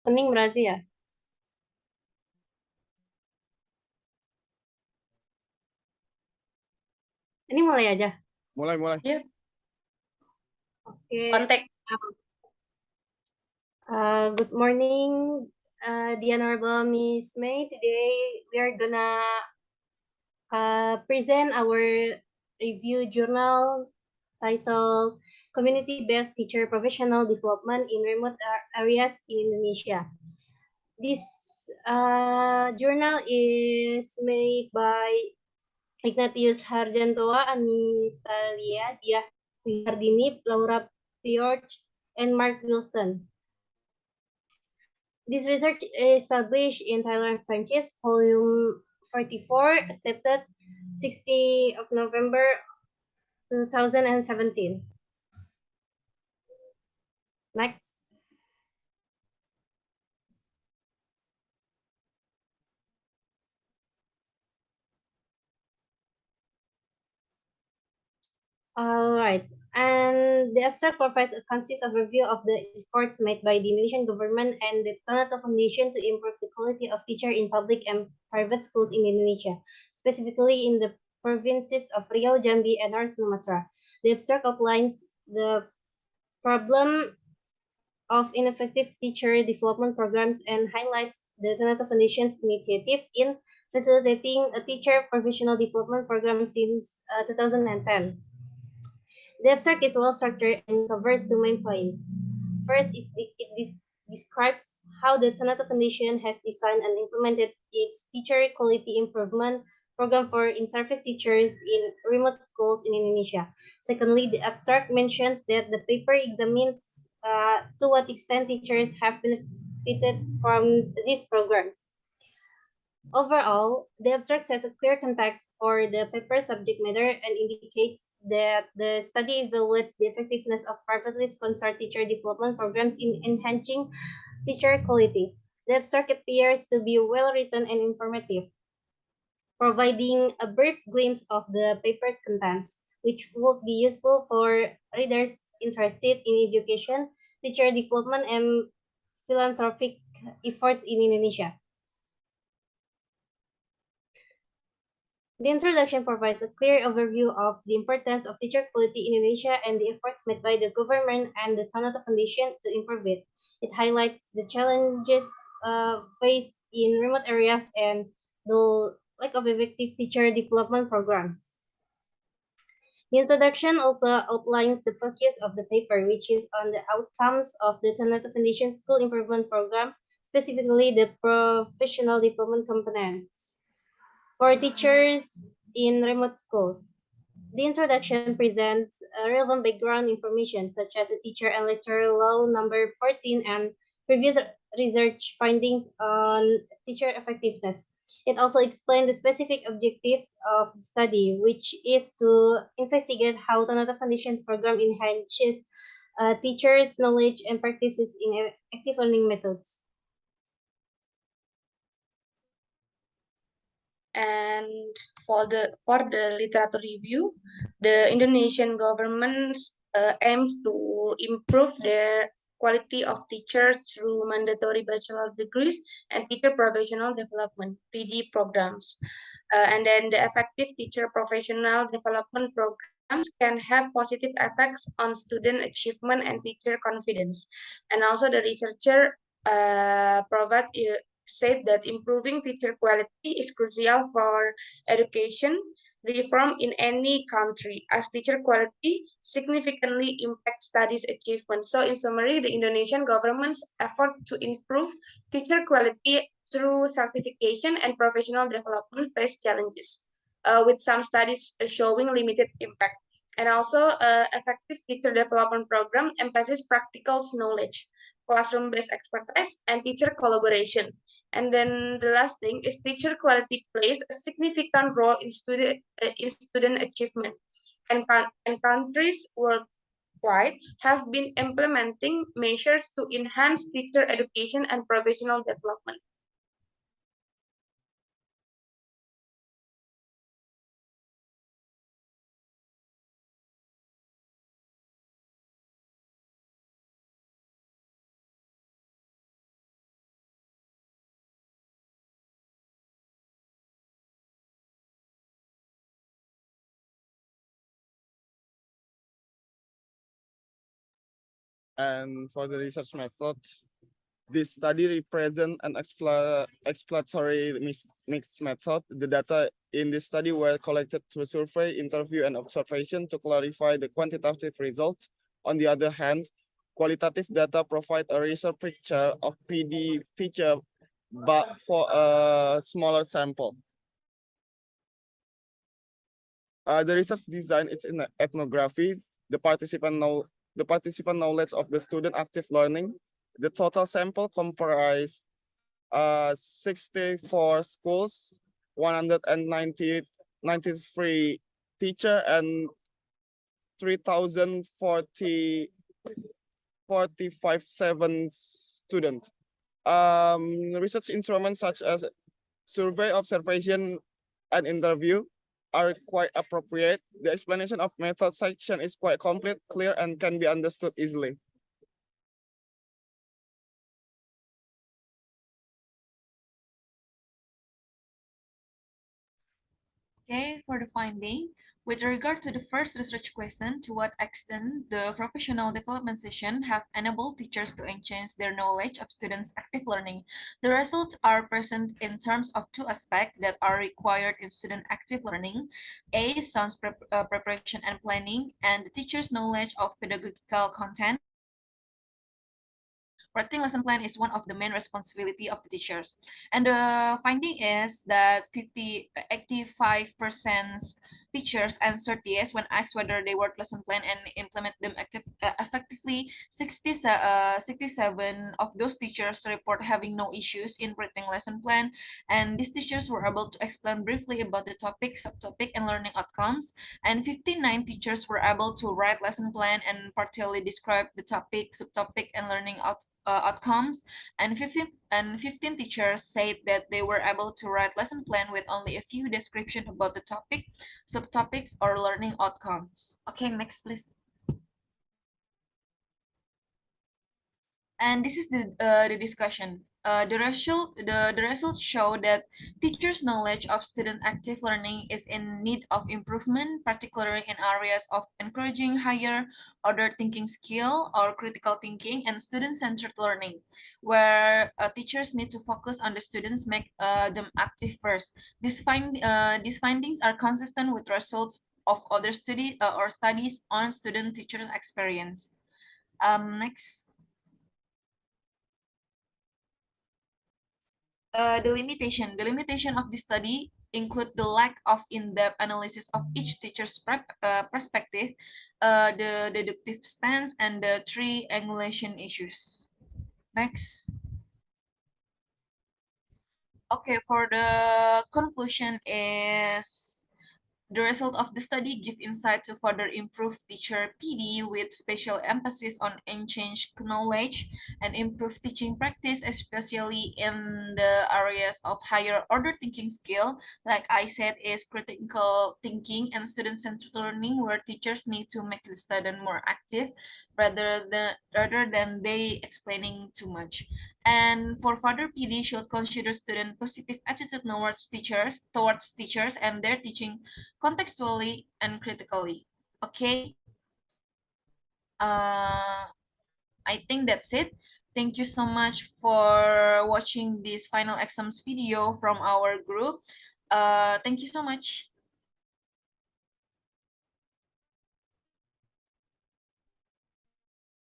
Pening berarti ya. Ini mulai aja. Mulai. Ya, Oke. kontak. Good morning, the Honorable Miss May. Today we are gonna present our review journal titled Community-Based Teacher Professional Development in Remote Areas in Indonesia. This journal is made by Ignatius Harjantoa, Anitalia, Diah Wihardini, Laura George, and Mark Wilson. This research is published in Thailand Franchise, volume 44, accepted 60 of November 2017. Next. All right. And the abstract provides a concise overview of the efforts made by the Indonesian government and the Tonato Foundation to improve the quality of teacher in public and private schools in Indonesia, specifically in the provinces of Riau, Jambi, and North Sumatra. The abstract outlines the problem of ineffective teacher development programs and highlights the Tonato Foundation's initiative in facilitating a teacher professional development program since 2010. The abstract is well structured and covers two main points. First is it describes how the Tonato Foundation has designed and implemented its teacher quality improvement program for in-service teachers in remote schools in Indonesia. Secondly, the abstract mentions that the paper examines to what extent teachers have benefited from these programs. Overall, the abstract sets a clear context for the paper subject matter and indicates that the study evaluates the effectiveness of privately sponsored teacher development programs in enhancing teacher quality. The abstract appears to be well written and informative, providing a brief glimpse of the paper's contents, which would be useful for readers interested in education, teacher development, and philanthropic efforts in Indonesia. The introduction provides a clear overview of the importance of teacher quality in Indonesia and the efforts made by the government and the Tonato Foundation to improve it. It highlights the challenges faced in remote areas and the lack of effective teacher development programs. The introduction also outlines the focus of the paper, which is on the outcomes of the Tonato Foundation School Improvement Program, specifically the professional development components. For teachers in remote schools, the introduction presents relevant background information such as a teacher and lecturer law number 14 and previous research findings on teacher effectiveness. It also explains the specific objectives of the study, which is to investigate how Tonato Foundation's program enhances teachers' knowledge and practices in active learning methods. And for the literature review, the Indonesian government aims to improve their quality of teachers through mandatory bachelor degrees and teacher professional development (PD) programs. And then the effective teacher professional development programs can have positive effects on student achievement and teacher confidence. And also the researcher said that improving teacher quality is crucial for education reform in any country, as teacher quality significantly impacts studies achievement. So in summary, the Indonesian government's effort to improve teacher quality through certification and professional development face challenges, with some studies showing limited impact. And also, effective teacher development program emphasizes practical knowledge, classroom-based expertise, and teacher collaboration. And then the last thing is teacher quality plays a significant role in student achievement, and countries worldwide have been implementing measures to enhance teacher education and professional development. And for the research method, this study represents an exploratory mixed method. The data in this study were collected through survey, interview, and observation to clarify the quantitative results. On the other hand, qualitative data provide a richer picture of PD teacher, but for a smaller sample. The research design is in ethnography. The participant knowledge of the student active learning. The total sample comprised 64 schools, 193 teacher, and 3,045 students. Research instruments such as survey, observation, and interview are quite appropriate. The explanation of method section is quite complete, clear, and can be understood easily. Okay, for the finding, with regard to the first research question, to what extent the professional development session have enabled teachers to enhance their knowledge of students' active learning, the results are present in terms of two aspects that are required in student active learning: A, sound preparation and planning, and the teacher's knowledge of pedagogical content. Writing lesson plan is one of the main responsibility of the teachers. And the finding is that 85% teachers answered yes when asked whether they work lesson plan and implement them effectively. 67 of those teachers report having no issues in writing lesson plan, and these teachers were able to explain briefly about the topic, subtopic, and learning outcomes. And 59 teachers were able to write lesson plan and partially describe the topic, subtopic, and learning outcomes, and 15 teachers said that they were able to write lesson plan with only a few description about the topic, subtopics, or learning outcomes. Okay, next please. And this is the discussion. The results show that teachers' knowledge of student active learning is in need of improvement, particularly in areas of encouraging higher order thinking skill or critical thinking and student-centered learning, where teachers need to focus on the students, make them active first. These findings are consistent with results of other studies on student-teacher experience. Next. The limitation of the study include the lack of in-depth analysis of each teacher's perspective, the deductive stance, and the triangulation issues. Next. Okay, for the conclusion is the result of the study give insight to further improve teacher PD with special emphasis on unchanged knowledge and improve teaching practice, especially in the areas of higher order thinking skill. Like I said, is critical thinking and student-centered learning, where teachers need to make the student more active rather than they explaining too much. And for further PD should consider student positive attitude towards teachers and their teaching contextually and critically. Okay. I think that's it. Thank you so much for watching this final exams video from our group. Thank you so much.